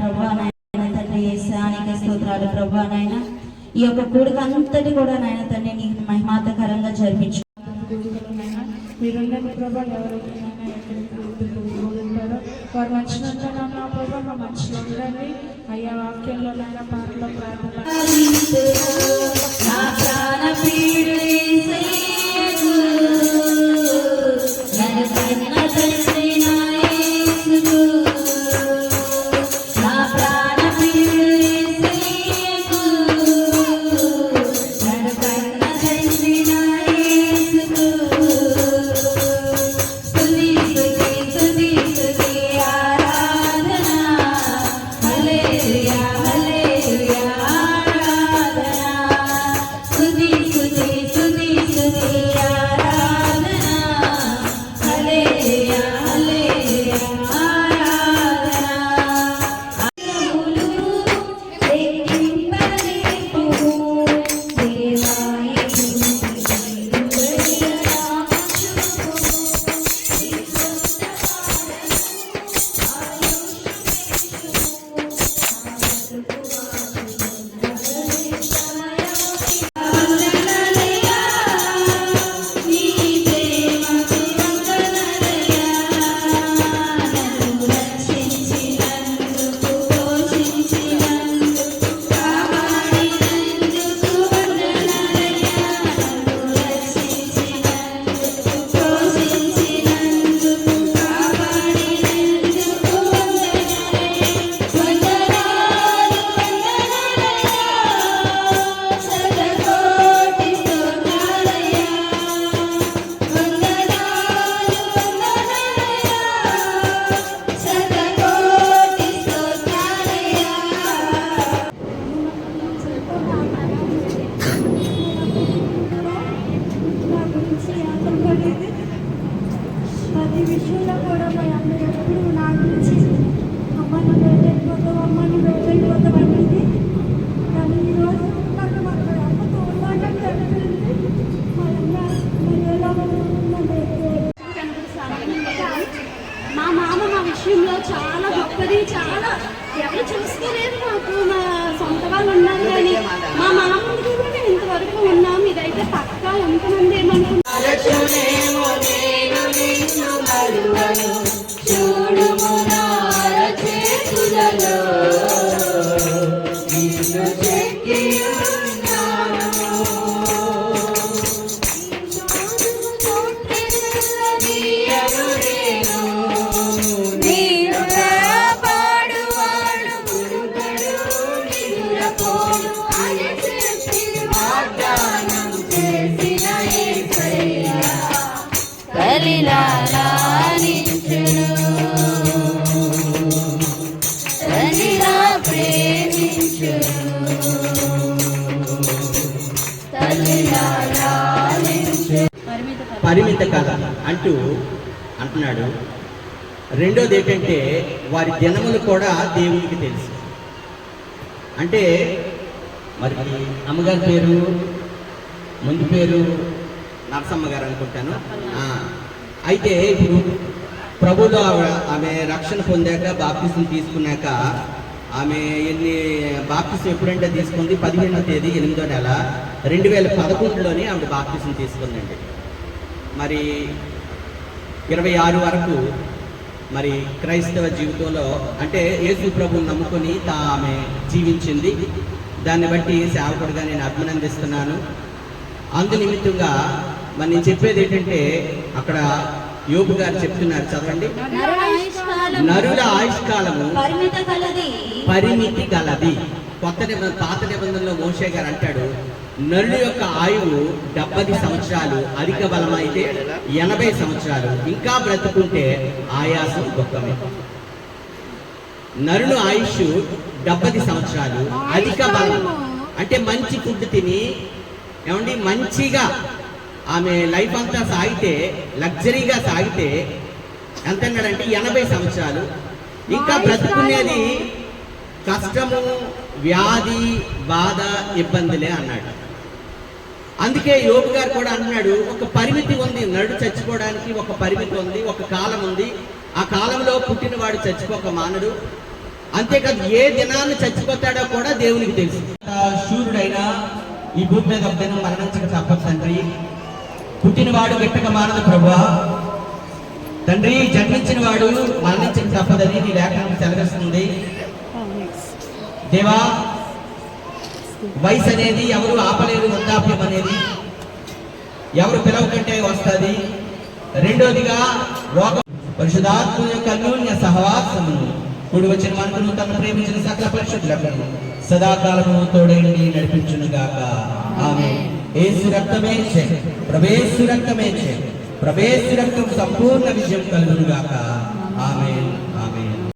ప్రభా నాయన తండ్రి యేసానికి స్తోత్రాలు ప్రభా నాయన. ఈ యొక్క కూడిక అంతటి కూడా నాయన తండ్రి నీకు మహిమాతకరంగా జరిపించు. మీరుండండి ప్రభా, ఎవరైతే వారు మంచిగా ఉంటారో నా ప్రభా, మా మంచిగా ఉండండి అయ్యా. వాక్యంలో నాయన పాటలో ప్రార్థన ప్రతి విషయంలో కూడా మా అందరూ ఎప్పుడు నా గురించి అమ్మను వెళ్ళిపోతావు అమ్మను వెళ్ళిపోతావు అనేది. కానీ ఈరోజు నాకు మా అమ్మతో ఉన్నాడని తెలిసింది. మా అమ్మ మరి ఎలా మా మామ మా విషయంలో చాలా గొప్పది, చాలా ఎవరు చూసుకోలేదు. మాకు మా సొంత వాళ్ళు ఉన్నారు కానీ మా మామ కూడా ఇంతవరకు ఉన్నాం. ఇదైతే పక్కా ఎంతమంది ఏమనుకుంటున్నారు. పరిమిత కథ అంటూ అంటున్నాడు. రెండోది ఏంటంటే వారి జనములు కూడా దేవునికి తెలుసు. అంటే మరి అమ్మగారి పేరు ముందు పేరు నరసమ్మ గారు అనుకుంటాను. అయితే ఇప్పుడు ప్రభులో ఆమె రక్షణ పొందాక బాప్తిసం తీసుకున్నాక ఆమె బాప్తిసం ఎప్పుడంటే తీసుకుంది 15వ తేదీ 8వ నెల 2011లోనే ఆవిడ బాప్తిసం తీసుకుందండి. మరి 26 వరకు మరి క్రైస్తవ జీవితంలో అంటే యేసు ప్రభువుని నమ్ముకొని ఆమె జీవించింది. దాన్ని బట్టి సేవకుడిగా నేను అభినందిస్తున్నాను. అందు నిమిత్తంగా మరి నేను చెప్పేది ఏంటంటే అక్కడ యోబు గారు చెప్తున్నారు, చదవండి. నరుల ఆయుష్కాలము పరిమితి గలది. పాత నిబంధనలో మోషే గారు అంటాడు, నరుడు యొక్క ఆయువు 70 సంవత్సరాలు, అధిక బలమైతే 80 సంవత్సరాలు, ఇంకా బ్రతుకుంటే ఆయాసం దుఃఖమే. నరుడు ఆయుష్ 70 సంవత్సరాలు, అధిక బలం అంటే మంచి ఫుడ్ తిని ఏమండి మంచిగా ఆమె లైఫ్ అంతా సాగితే, లగ్జరీగా సాగితే ఎంత అన్నాడంటే 80 సంవత్సరాలు. ఇంకా బ్రతుకునేది కష్టము, వ్యాధి, బాధ, ఇబ్బందులే అన్నాడు. అందుకే యోబు గారు కూడా అంటున్నాడు, ఒక పరిమితి ఉంది, నరుడు చచ్చిపోవడానికి ఒక పరిమితి ఉంది, ఒక కాలం ఉంది. ఆ కాలంలో పుట్టినవాడు చచ్చిపోక మానడు. అంతేకాదు ఏ దినాన్ని చచ్చిపోతాడో కూడా దేవునికి తెలుసు. శూరుడైనా ఈ భూమి మీద ఒక దినం మరణించక తప్పదు తండ్రి. పుట్టినవాడు గిట్టక మానదు ప్రభువా. తండ్రి, జన్మించిన వాడు మరణించక తప్పదని నీ లేఖనం సెలవిస్తుంది. దేవా, వయసు అనేది ఎవరు ఆపలేరు, వృద్ధాప్యం అనేది ఎవరు పిలవకంటే వస్తుంది. రెండోదిగా రోగం, పరిశుద్ధాత్మ యొక్క అన్యోన్య సహవాసమును కూడి వచ్చిన మనకు తమ ప్రేమించిన సకల పరిశుద్ధులకు సదాకాలము తోడైండి నడిపించును గాక. ఆమేన్. యేసు రక్తమే చే, ప్రభేసు రక్తమే చే, ప్రభేసు రక్తం సంపూర్ణ విజయం కలుగును గాక. ఆమేన్.